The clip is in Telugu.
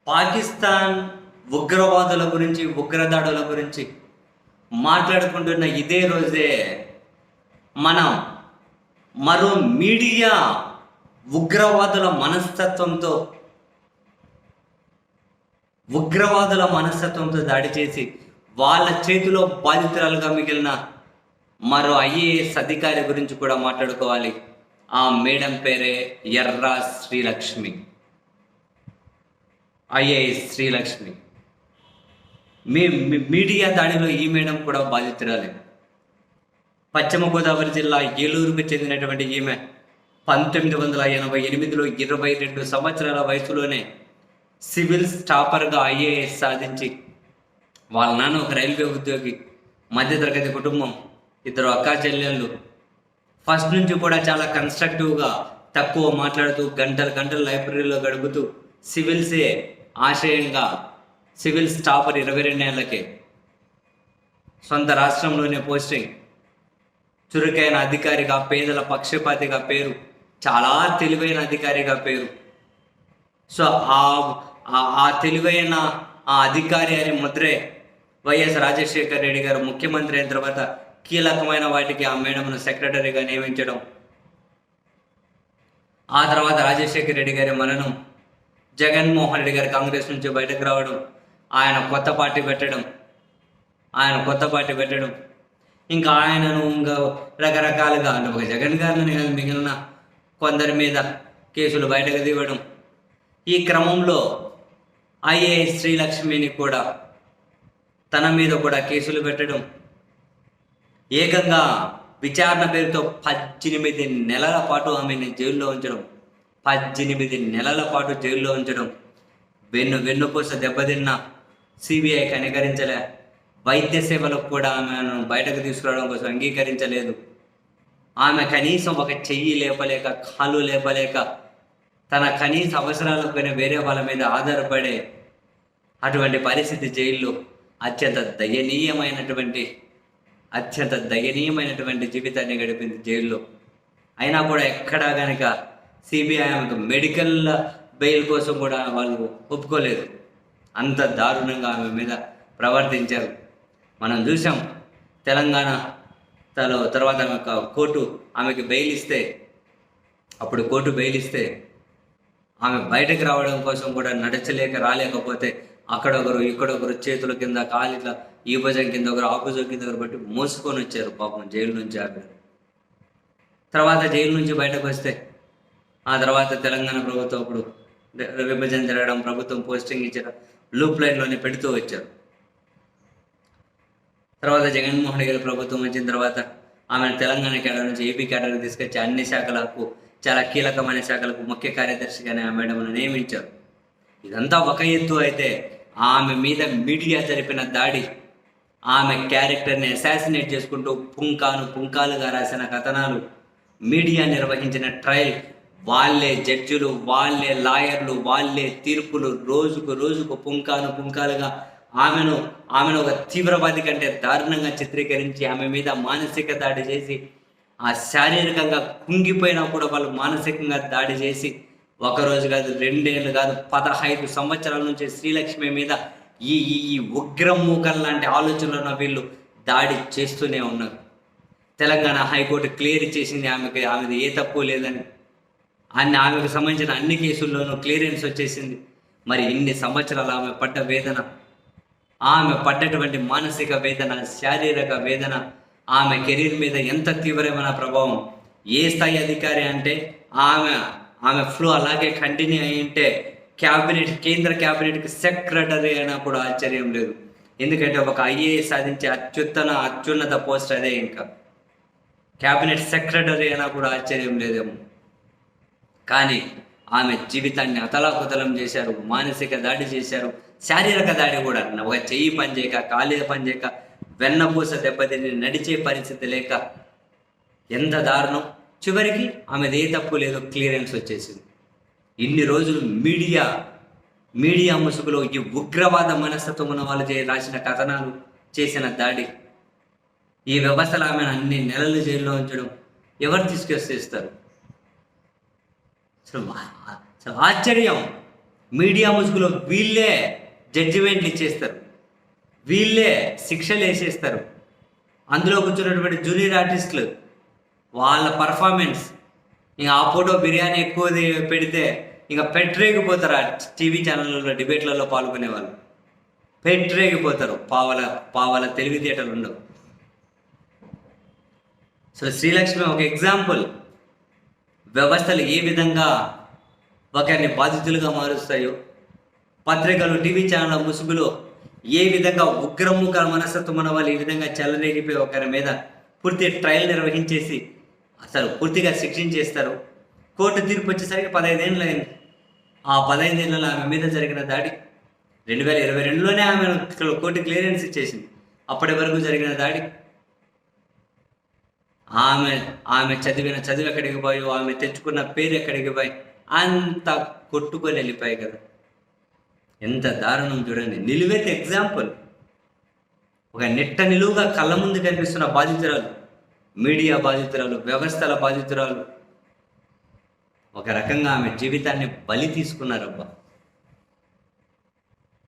పాకిస్తాన్ ఉగ్రవాదుల గురించి, ఉగ్రదాడుల గురించి మాట్లాడుకుంటున్న ఇదే రోజే మనం మరో మీడియా ఉగ్రవాదుల మనస్తత్వంతో దాడి చేసి వాళ్ళ చేతిలో బాధితురాలుగా మిగిలిన మరో ఐఏఎస్ అధికారి గురించి కూడా మాట్లాడుకోవాలి. ఆ మేడం పేరే ఎర్రా శ్రీలక్ష్మి, ఐఏఎస్ శ్రీలక్ష్మి. మీడియా దాడిలో ఈ మేడం కూడా బాధితురాలే. పశ్చిమ గోదావరి జిల్లా ఏలూరుకు చెందినటువంటి ఈమె 1988లో 22 సంవత్సరాల వయసులోనే సివిల్ టాపర్గా ఐఏఎస్ సాధించి, వాళ్ళ నాన్న ఒక రైల్వే ఉద్యోగి, మధ్యతరగతి కుటుంబం, 2 అక్కా చెల్లెళ్ళు. ఫస్ట్ నుంచి కూడా చాలా కన్స్ట్రక్టివ్గా, తక్కువ మాట్లాడుతూ, గంటలు లైబ్రరీలో గడుపుతూ, సివిల్సే ఆశయంగా సివిల్స్ టాపర్ 22 ఏళ్లకే, సొంత రాష్ట్రంలోనే పోస్టింగ్, చురుకైన అధికారిగా, పేదల పక్షపాతిగా పేరు, చాలా తెలివైన అధికారిగా పేరు. సో ఆ తెలివైన ఆ అధికారి అనే ముద్రే వైఎస్ రాజశేఖర్ రెడ్డి గారు ముఖ్యమంత్రి అయిన తర్వాత కీలకమైన వాటికి ఆ మేడంను సెక్రటరీగా నియమించడం, ఆ తర్వాత రాజశేఖర్ రెడ్డి గారి మరణం, జగన్మోహన్ రెడ్డి గారు కాంగ్రెస్ నుంచి బయటకు రావడం, ఆయన కొత్త పార్టీ పెట్టడం, ఇంకా ఆయనను ఇంకా రకరకాలుగా అంటే ఒక జగన్ గారిని మిగిలిన కొందరి మీద కేసులు బయటకు తీయడం. ఈ క్రమంలో ఐఏఎస్ శ్రీలక్ష్మిని కూడా తన మీద కూడా కేసులు పెట్టడం, ఏకంగా విచారణ పేరుతో 18 నెలల పాటు ఆమెను జైల్లో ఉంచడం, 18 నెలల పాటు జైల్లో ఉంచడం. వెన్నుపూస దెబ్బతిన్న సిబిఐ కనికరించలే, వైద్య సేవలకు కూడా ఆమెను బయటకు తీసుకురావడం కోసం అంగీకరించలేదు. ఆమె కనీసం ఒక చెయ్యి లేపలేక, కాలు లేపలేక, తన కనీస అవసరాలపైన వేరే వాళ్ళ మీద ఆధారపడే అటువంటి పరిస్థితి జైల్లో అత్యంత దయనీయమైనటువంటి జీవితాన్ని గడిపింది జైల్లో. అయినా కూడా ఎక్కడా కనుక సిబిఐ ఆమెకు మెడికల్ బెయిల్ కోసం కూడా వాళ్ళు ఒప్పుకోలేదు. అంత దారుణంగా ఆమె మీద ప్రవర్తించారు. మనం చూసాం తెలంగాణ తర్వాత కోర్టు ఆమెకి బెయిల్ ఇస్తే, కోర్టు బెయిల్ ఇస్తే ఆమె బయటకు రావడం కోసం కూడా రాలేకపోతే అక్కడొకరు ఇక్కడొకరు చేతుల కింద, కాలిట్ల ఈ భుజం కింద ఒకరు, ఆ భుజం కింద ఒకరు బట్టి మోసుకొని వచ్చారు పాపం జైలు నుంచి. తర్వాత జైలు నుంచి బయటకు వస్తే ఆ తర్వాత తెలంగాణ ప్రభుత్వం అప్పుడు విభజన జరగడం, ప్రభుత్వం పోస్టింగ్ ఇచ్చడం, లూప్ లైన్లోనే పెడుతూ వచ్చారు. తర్వాత జగన్మోహన్ రెడ్డి గారి ప్రభుత్వం వచ్చిన తర్వాత ఆమెను తెలంగాణ కేడర్ నుంచి ఏపీ కేడర్కి తీసుకొచ్చి అన్ని శాఖలకు, చాలా కీలకమైన శాఖలకు ముఖ్య కార్యదర్శిగానే ఆ మేడంను నియమించారు. ఇదంతా ఒక ఎత్తు అయితే, ఆమె మీద మీడియా జరిపిన దాడి, ఆమె క్యారెక్టర్ని అసాసినేట్ చేసుకుంటూ పుంకాలుగా రాసిన కథనాలు, మీడియా నిర్వహించిన ట్రయల్, వాళ్ళే జడ్జిలు, వాళ్ళే లాయర్లు, వాళ్ళే తీర్పులు, రోజుకు పుంకాలుగా ఆమెను ఒక తీవ్రవాది కంటే దారుణంగా చిత్రీకరించి ఆమె మీద మానసిక దాడి చేసి, ఆ శారీరకంగా కుంగిపోయినా కూడా వాళ్ళు మానసికంగా దాడి చేసి, ఒకరోజు కాదు, 2 ఏళ్ళు కాదు, 15 సంవత్సరాల నుంచి శ్రీలక్ష్మి మీద ఈ ఉగ్రమూకం లాంటి ఆలోచనలు ఉన్న వీళ్ళు దాడి చేస్తూనే ఉన్నారు. తెలంగాణ హైకోర్టు క్లియర్ చేసింది ఆమెది ఏ తప్పు లేదని. ఆమెకు సంబంధించిన అన్ని కేసుల్లోనూ క్లియరెన్స్ వచ్చేసింది. మరి ఇన్ని సంవత్సరాలు ఆమె పడ్డ వేదన, ఆమె పడ్డటువంటి మానసిక వేదన, శారీరక వేదన, ఆమె కెరీర్ మీద ఎంత తీవ్రమైన ప్రభావం. ఏ స్థాయి అధికారి అంటే ఆమె ఫ్లో అలాగే కంటిన్యూ అయి ఉంటే కేంద్ర క్యాబినెట్కి సెక్రటరీ అయినా కూడా ఆశ్చర్యం లేదు. ఎందుకంటే ఒక ఐఏఎస్ సాధించే అత్యున్నత పోస్ట్ అదే. ఇంకా క్యాబినెట్ సెక్రటరీ అయినా కూడా ఆశ్చర్యం లేదేమో. కానీ ఆమె జీవితాన్ని అతలాకుతలం చేశారు, మానసిక దాడి చేశారు, శారీరక దాడి కూడా. ఒక చెయ్యి పనిచేయక, కాలు పనిచేయక, వెన్నపూస దెబ్బతిని నడిచే పరిస్థితి లేక, ఎంత దారుణం. చివరికి ఆమెది ఏ తప్పు లేదు, క్లియరెన్స్ వచ్చేసింది. ఇన్ని రోజులు మీడియా ముసుగులో ఈ ఉగ్రవాద మనస్తత్వం ఉన్న వాళ్ళు రాసిన కథనాలు, చేసిన దాడి, ఈ వ్యవస్థలో ఆమెను అన్ని నెలలు జైల్లో ఉంచడం ఎవరు తీసుకొస్తారు? అసలు ఆశ్చర్యం. మీడియా ముసుగులో వీళ్ళే జడ్జిమెంట్లు ఇచ్చేస్తారు, వీళ్ళే శిక్షలు వేసేస్తారు. అందులో కూర్చున్నటువంటి జూనియర్ ఆర్టిస్టులు వాళ్ళ పర్ఫార్మెన్స్, ఇంకా ఆ ఫోటో బిర్యానీ ఎక్కువ పెడితే ఇంకా పెట్టరేగిపోతారు. ఆ టీవీ ఛానళ్ళలో డిబేట్లలో పాల్గొనే వాళ్ళు పెట్టరేగిపోతారు. పావల తెలివితేటలు ఉండవు. సో శ్రీలక్ష్మి ఒక ఎగ్జాంపుల్. వ్యవస్థలు ఏ విధంగా ఒకరిని బాధితులుగా మారుస్తాయో, పత్రికలు టీవీ ఛానళ్ళ ముసుగులో ఏ విధంగా ఉగ్రముఖ మనస్తత్వం ఉన్న వాళ్ళు ఈ విధంగా చెలరేగిపోయి ఒకరి మీద పూర్తి ట్రయల్ నిర్వహించేసి అసలు పూర్తిగా శిక్షించేస్తారు. కోర్టు తీర్పు వచ్చేసరికి 15 ఏళ్ళు అయింది. ఆ 15 ఏళ్ళలో ఆమె మీద జరిగిన దాడి 2022లోనే ఆమె కోర్టు క్లియరెన్స్ ఇచ్చేసింది. అప్పటి వరకు జరిగిన దాడి, ఆమె చదివిన చదువు ఎక్కడికి పోయి, ఆమె తెచ్చుకున్న పేరు ఎక్కడికి పోయి, అంత కొట్టుకొని వెళ్ళిపోయాయి కదా. ఎంత దారుణం చూడండి. నిలువెత్తి ఎగ్జాంపుల్. ఒక నిట్ట నిలువుగా కళ్ళ ముందు కనిపిస్తున్న బాధితురాలు, మీడియా బాధితురాలు, వ్యవస్థల బాధితురాలు. ఒక రకంగా ఆమె జీవితాన్ని బలి తీసుకున్నారబ్బా.